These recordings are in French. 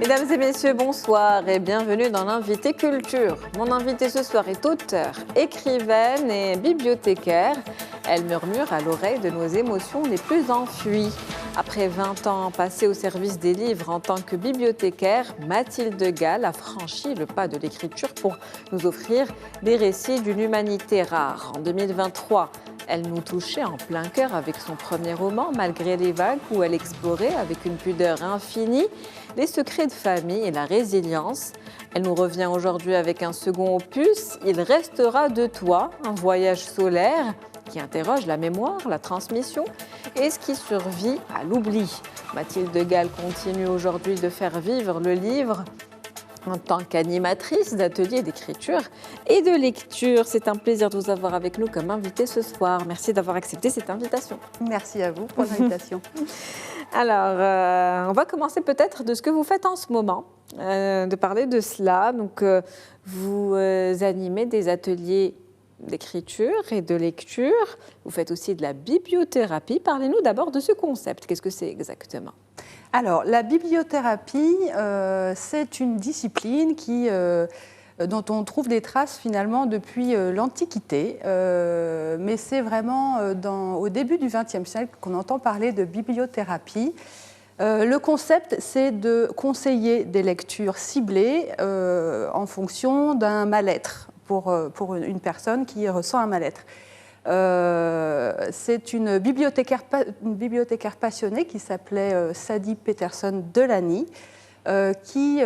Mesdames et messieurs, bonsoir et bienvenue dans l'Invité Culture. Mon invitée ce soir est auteure, écrivaine et bibliothécaire. Elle murmure à l'oreille de nos émotions les plus enfuies. Après 20 ans passés au service des livres en tant que bibliothécaire, Mathilde Gall a franchi le pas de l'écriture pour nous offrir des récits d'une humanité rare. En 2023, elle nous touchait en plein cœur avec son premier roman, Malgré les vagues, où elle explorait avec une pudeur infinie les secrets de famille et la résilience. Elle nous revient aujourd'hui avec un second opus, Il restera de toi, un voyage solaire qui interroge la mémoire, la transmission et ce qui survit à l'oubli. Mathilde Gall continue aujourd'hui de faire vivre le livre en tant qu'animatrice d'ateliers d'écriture et de lecture. C'est un plaisir de vous avoir avec nous comme invitée ce soir. Merci d'avoir accepté cette invitation. Merci à vous pour l'invitation. Alors, on va commencer peut-être de ce que vous faites en ce moment, de parler de cela. Donc, vous animez des ateliers d'écriture et de lecture. Vous faites aussi de la bibliothérapie. Parlez-nous d'abord de ce concept. Qu'est-ce que c'est exactement ? Alors, la bibliothérapie, c'est une discipline dont on trouve des traces finalement depuis l'Antiquité, mais c'est vraiment au début du XXe siècle qu'on entend parler de bibliothérapie. Le concept, c'est de conseiller des lectures ciblées en fonction d'un mal-être pour une personne qui ressent un mal-être. C'est une bibliothécaire passionnée qui s'appelait Sadie Peterson Delany, qui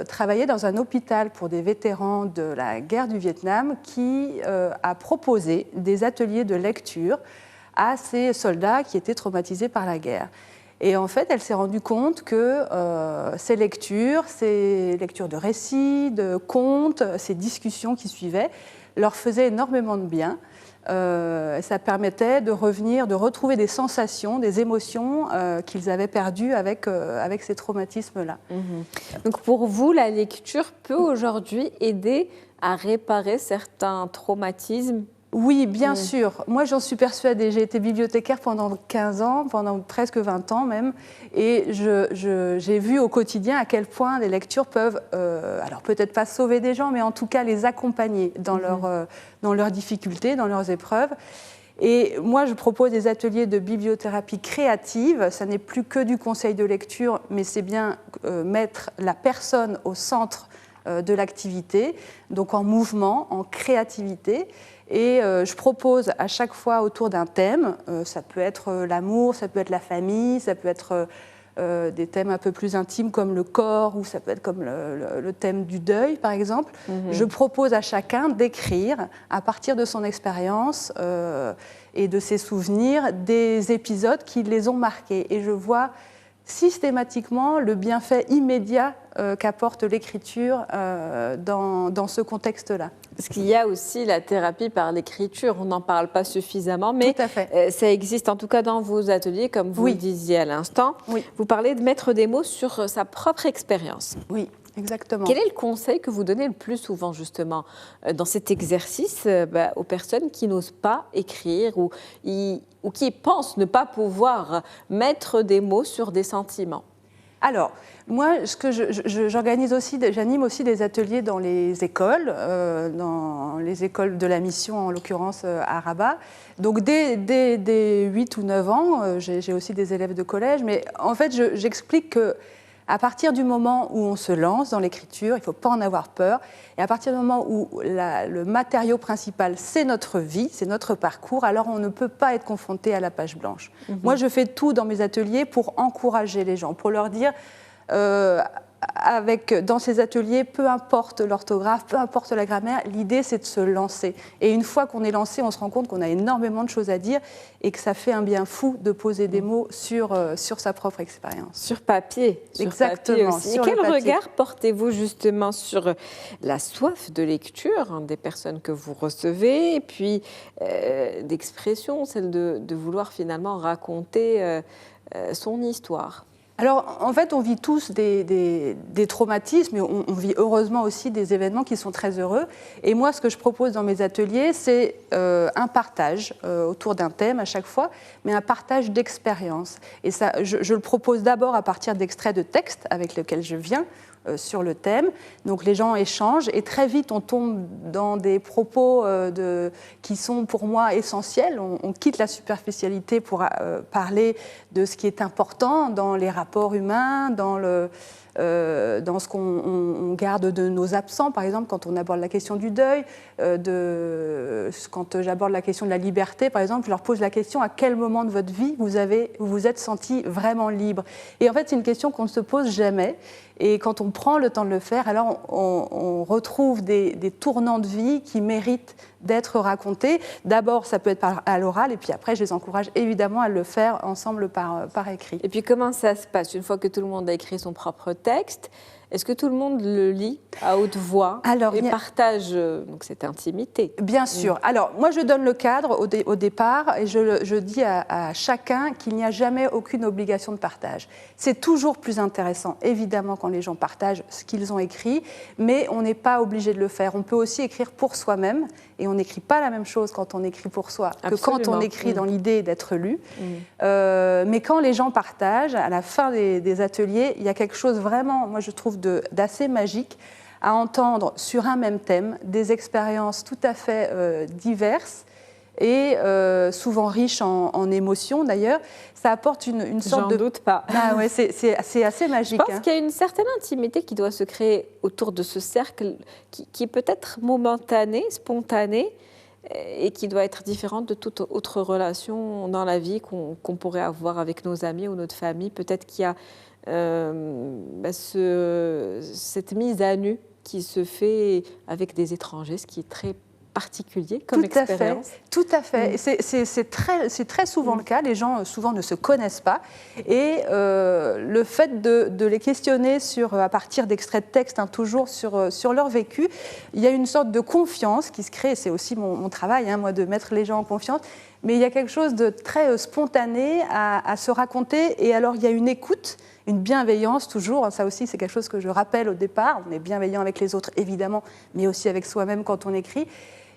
travaillait dans un hôpital pour des vétérans de la guerre du Vietnam, qui a proposé des ateliers de lecture à ces soldats qui étaient traumatisés par la guerre. Et en fait, elle s'est rendue compte que ces lectures de récits, de contes, ces discussions qui suivaient, leur faisaient énormément de bien. Ça permettait de retrouver des sensations, des émotions qu'ils avaient perdues avec ces traumatismes-là. Donc pour vous, la lecture peut aujourd'hui aider à réparer certains traumatismes ? Oui, bien sûr. Moi, j'en suis persuadée. J'ai été bibliothécaire pendant 15 ans, pendant presque 20 ans même, et j'ai vu au quotidien à quel point les lectures peuvent, alors peut-être pas sauver des gens, mais en tout cas les accompagner dans leurs difficultés, dans leurs épreuves. Et moi, je propose des ateliers de bibliothérapie créative. Ça n'est plus que du conseil de lecture, mais c'est bien mettre la personne au centre de l'activité, donc en mouvement, en créativité. Et je propose à chaque fois autour d'un thème, ça peut être l'amour, ça peut être la famille, ça peut être des thèmes un peu plus intimes comme le corps, ou ça peut être comme le thème du deuil par exemple. Je propose à chacun d'écrire à partir de son expérience et de ses souvenirs des épisodes qui les ont marqués. Et je vois systématiquement le bienfait immédiat qu'apporte l'écriture dans ce contexte-là. Parce qu'il y a aussi la thérapie par l'écriture, on n'en parle pas suffisamment, mais tout à fait. Ça existe en tout cas dans vos ateliers, comme vous le disiez à l'instant. Oui. Vous parlez de mettre des mots sur sa propre expérience. Oui, exactement. Quel est le conseil que vous donnez le plus souvent justement dans cet exercice aux personnes qui n'osent pas écrire ou qui pensent ne pas pouvoir mettre des mots sur des sentiments ? Alors, moi, j'anime aussi des ateliers dans les écoles de la mission, en l'occurrence à Rabat. Donc, dès 8 ou 9 ans, j'ai aussi des élèves de collège, mais en fait, j'explique qu'à partir du moment où on se lance dans l'écriture, il ne faut pas en avoir peur, et à partir du moment où le matériau principal, c'est notre vie, c'est notre parcours, alors on ne peut pas être confronté à la page blanche. Moi, je fais tout dans mes ateliers pour encourager les gens, pour leur dire, dans ces ateliers, peu importe l'orthographe, peu importe la grammaire, l'idée c'est de se lancer. Et une fois qu'on est lancé, on se rend compte qu'on a énormément de choses à dire et que ça fait un bien fou de poser des mots sur sa propre expérience. Sur papier. Exactement. Aussi. Et quel regard portez-vous justement sur la soif de lecture des personnes que vous recevez, et puis d'expression, celle de vouloir finalement raconter son histoire ? Alors, en fait, on vit tous des traumatismes, mais on vit heureusement aussi des événements qui sont très heureux. Et moi, ce que je propose dans mes ateliers, c'est un partage autour d'un thème à chaque fois, mais un partage d'expériences. Et ça, je le propose d'abord à partir d'extraits de textes avec lesquels je viens sur le thème. Donc les gens échangent et très vite on tombe dans des propos qui sont pour moi essentiels. On quitte la superficialité pour parler de ce qui est important dans les rapports humains, dans ce qu'on garde de nos absents, par exemple, quand on aborde la question du deuil, quand j'aborde la question de la liberté, par exemple, je leur pose la question à quel moment de votre vie vous vous êtes senti vraiment libre. Et en fait, c'est une question qu'on ne se pose jamais. Et quand on prend le temps de le faire, alors on retrouve des tournants de vie qui méritent d'être racontés. D'abord, ça peut être à l'oral, et puis après, je les encourage évidemment à le faire ensemble par écrit. Et puis, comment ça se passe une fois que tout le monde a écrit son propre texte? Est-ce que tout le monde le lit à haute voix et partage donc cette intimité? Bien sûr. Alors, moi, je donne le cadre au départ et je dis à chacun qu'il n'y a jamais aucune obligation de partage. C'est toujours plus intéressant, évidemment, quand les gens partagent ce qu'ils ont écrit, mais on n'est pas obligé de le faire. On peut aussi écrire pour soi-même et on n'écrit pas la même chose quand on écrit pour soi que quand on écrit dans l'idée d'être lu. Mais quand les gens partagent, à la fin des ateliers, il y a quelque chose vraiment, moi, je trouve, d'assez magique à entendre sur un même thème des expériences tout à fait diverses et souvent riches en émotions d'ailleurs. Ça apporte une sorte de... J'en doute pas. Ah ouais, c'est assez magique. Je pense qu'il y a une certaine intimité qui doit se créer autour de ce cercle qui peut être momentanée, spontanée, et qui doit être différente de toute autre relation dans la vie qu'on pourrait avoir avec nos amis ou notre famille. Peut-être qu'il y a cette mise à nu qui se fait avec des étrangers, ce qui est très particulier comme expérience. Tout à fait. C'est très souvent le cas. Les gens souvent ne se connaissent pas. Et le fait de les questionner à partir d'extraits de texte, toujours sur leur vécu, il y a une sorte de confiance qui se crée. C'est aussi mon travail, moi, de mettre les gens en confiance. Mais il y a quelque chose de très spontané à se raconter. Et alors, il y a une écoute, une bienveillance toujours. Ça aussi, c'est quelque chose que je rappelle au départ. On est bienveillant avec les autres, évidemment, mais aussi avec soi-même quand on écrit.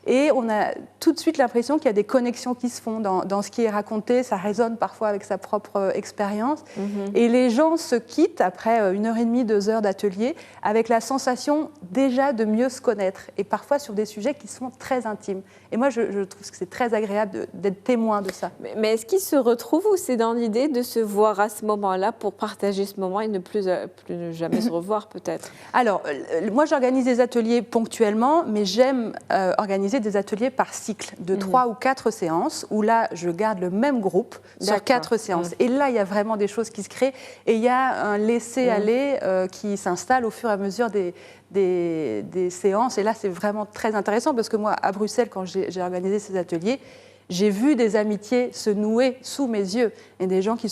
Et on a tout de suite l'impression qu'il y a des connexions qui se font dans ce qui est raconté. Ça résonne parfois avec sa propre expérience. Et les gens se quittent après 1h30, 2 heures d'atelier avec la sensation déjà de mieux se connaître. Et parfois sur des sujets qui sont très intimes. Et moi, je trouve que c'est très agréable d'être témoin de ça. Mais est-ce qu'ils se retrouvent ou c'est dans l'idée de se voir à ce moment-là pour partager ce moment et ne plus jamais se revoir peut-être? Alors, moi, j'organise des ateliers ponctuellement, mais j'aime organiser des ateliers par cycle de 3 ou 4 séances où là, je garde le même groupe sur 4 séances. Et là, il y a vraiment des choses qui se créent et il y a un laisser-aller qui s'installe au fur et à mesure des séances. Et là, c'est vraiment très intéressant parce que moi, à Bruxelles, quand j'ai organisé ces ateliers, j'ai vu des amitiés se nouer sous mes yeux et des gens qui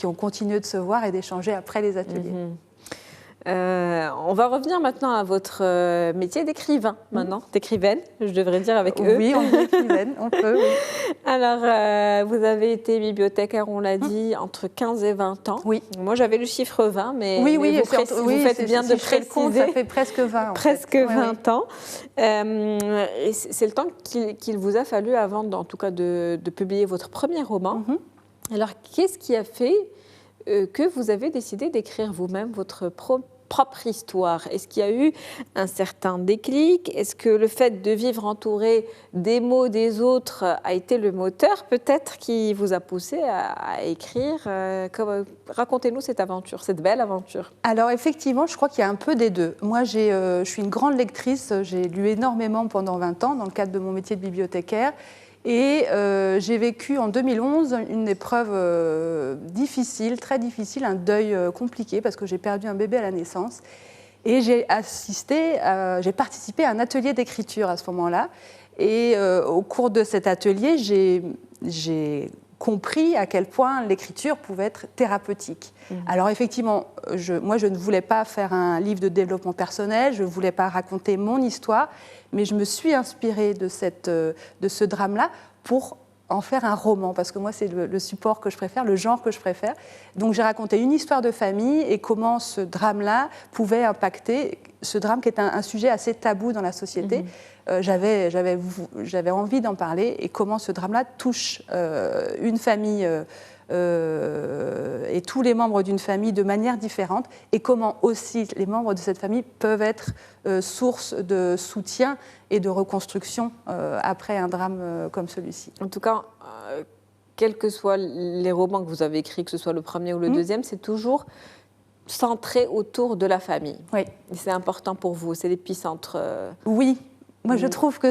ont continué de se voir et d'échanger après les ateliers. On va revenir maintenant à votre métier d'écrivain, d'écrivaine, je devrais dire avec eux. Oui, on est écrivaine, on peut. Oui. Alors, vous avez été bibliothécaire, on l'a dit, entre 15 et 20 ans. Oui. Moi, j'avais le chiffre 20, mais vous faites bien de préciser. Ça fait presque 20. Presque 20 ans. Et c'est le temps qu'il vous a fallu avant, en tout cas, de publier votre premier roman. Alors, qu'est-ce qui a fait que vous avez décidé d'écrire vous-même votre propre histoire? Est-ce qu'il y a eu un certain déclic? Est-ce que le fait de vivre entouré des mots des autres a été le moteur peut-être qui vous a poussé à écrire? Racontez-nous cette aventure, cette belle aventure. Alors effectivement, je crois qu'il y a un peu des deux. Moi, je suis une grande lectrice, j'ai lu énormément pendant 20 ans dans le cadre de mon métier de bibliothécaire. Et j'ai vécu en 2011 une épreuve difficile, très difficile, un deuil compliqué parce que j'ai perdu un bébé à la naissance. Et j'ai participé à un atelier d'écriture à ce moment-là. Et au cours de cet atelier, j'ai compris à quel point l'écriture pouvait être thérapeutique. Alors effectivement, moi je ne voulais pas faire un livre de développement personnel, je ne voulais pas raconter mon histoire, mais je me suis inspirée de ce drame-là pour en faire un roman, parce que moi, c'est le support que je préfère, le genre que je préfère. Donc, j'ai raconté une histoire de famille et comment ce drame-là pouvait impacter, ce drame qui est un sujet assez tabou dans la société. J'avais envie d'en parler et comment ce drame-là touche une famille et tous les membres d'une famille de manière différente et comment aussi les membres de cette famille peuvent être source de soutien et de reconstruction après un drame comme celui-ci. En tout cas, quels que soient les romans que vous avez écrits, que ce soit le premier ou le deuxième, c'est toujours centré autour de la famille. Oui. Et c'est important pour vous, c'est l'épicentre. Oui. Moi, je trouve que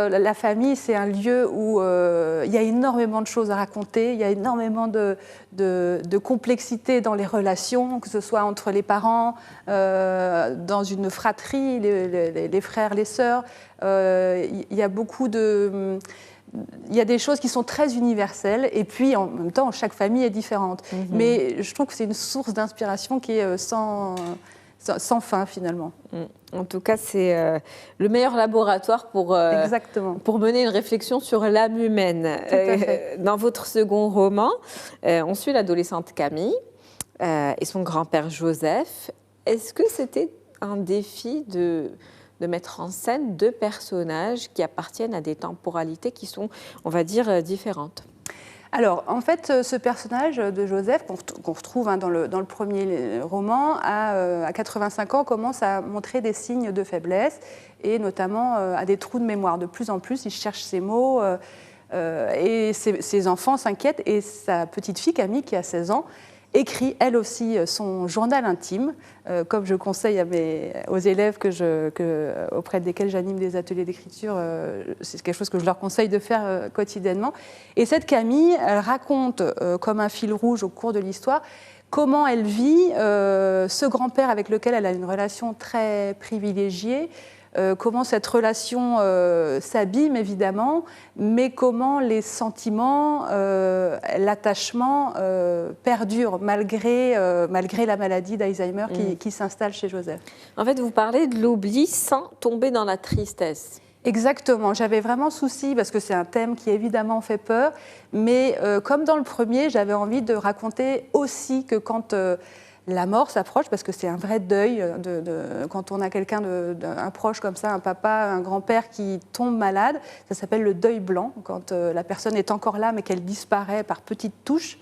la famille, c'est un lieu où il y a énormément de choses à raconter, il y a énormément de complexité dans les relations, que ce soit entre les parents, dans une fratrie, les frères, les sœurs. Il y a beaucoup de... Il y a des choses qui sont très universelles et puis en même temps, chaque famille est différente. Mais je trouve que c'est une source d'inspiration qui est sans fin finalement. En tout cas, c'est le meilleur laboratoire pour mener une réflexion sur l'âme humaine. Tout à fait. Dans votre second roman, on suit l'adolescente Camille et son grand-père Joseph. Est-ce que c'était un défi de mettre en scène deux personnages qui appartiennent à des temporalités qui sont, on va dire, différentes ? Alors, en fait, ce personnage de Joseph, qu'on retrouve dans le premier roman, à 85 ans, commence à montrer des signes de faiblesse et notamment à des trous de mémoire. De plus en plus, il cherche ses mots et ses enfants s'inquiètent. Et sa petite fille, Camille, qui a 16 ans, écrit elle aussi son journal intime, comme je conseille aux élèves auprès desquels j'anime des ateliers d'écriture. C'est quelque chose que je leur conseille de faire quotidiennement. Et cette Camille, elle raconte comme un fil rouge au cours de l'histoire comment elle vit ce grand-père avec lequel elle a une relation très privilégiée, comment cette relation s'abîme évidemment, mais comment les sentiments, l'attachement perdurent malgré la maladie d'Alzheimer qui s'installe chez Joseph. En fait, vous parlez de l'oubli sans tomber dans la tristesse. Exactement, j'avais vraiment souci, parce que c'est un thème qui évidemment fait peur, mais comme dans le premier, j'avais envie de raconter aussi que quand la mort s'approche, parce que c'est un vrai deuil quand on a un proche comme ça, un papa, un grand-père qui tombe malade. Ça s'appelle le deuil blanc, quand la personne est encore là mais qu'elle disparaît par petites touches.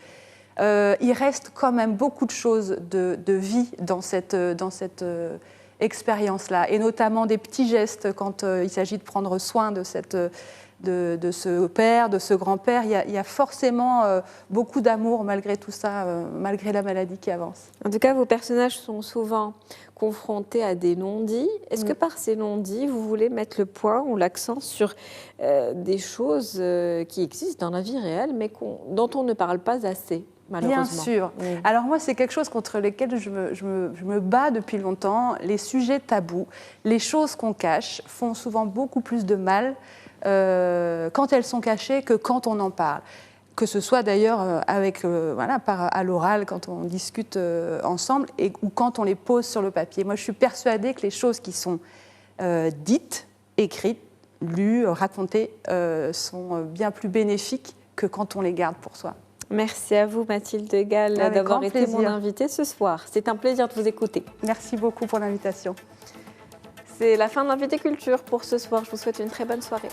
Il reste quand même beaucoup de choses de vie dans cette expérience-là, et notamment des petits gestes quand il s'agit de prendre soin de ce père, de ce grand-père. Il y a forcément beaucoup d'amour malgré tout ça, malgré la maladie qui avance. En tout cas, vos personnages sont souvent confrontés à des non-dits. Est-ce que par ces non-dits, vous voulez mettre le point ou l'accent sur des choses qui existent dans la vie réelle, mais dont on ne parle pas assez ? Bien sûr. Alors moi, c'est quelque chose contre lequel je me bats depuis longtemps. Les sujets tabous, les choses qu'on cache font souvent beaucoup plus de mal quand elles sont cachées que quand on en parle. Que ce soit d'ailleurs à l'oral, quand on discute ensemble, ou quand on les pose sur le papier. Moi, je suis persuadée que les choses qui sont dites, écrites, lues, racontées, sont bien plus bénéfiques que quand on les garde pour soi. Merci à vous, Mathilde Gall, d'avoir été mon invitée ce soir. C'est un plaisir de vous écouter. Merci beaucoup pour l'invitation. C'est la fin de l'Invité Culture pour ce soir. Je vous souhaite une très bonne soirée.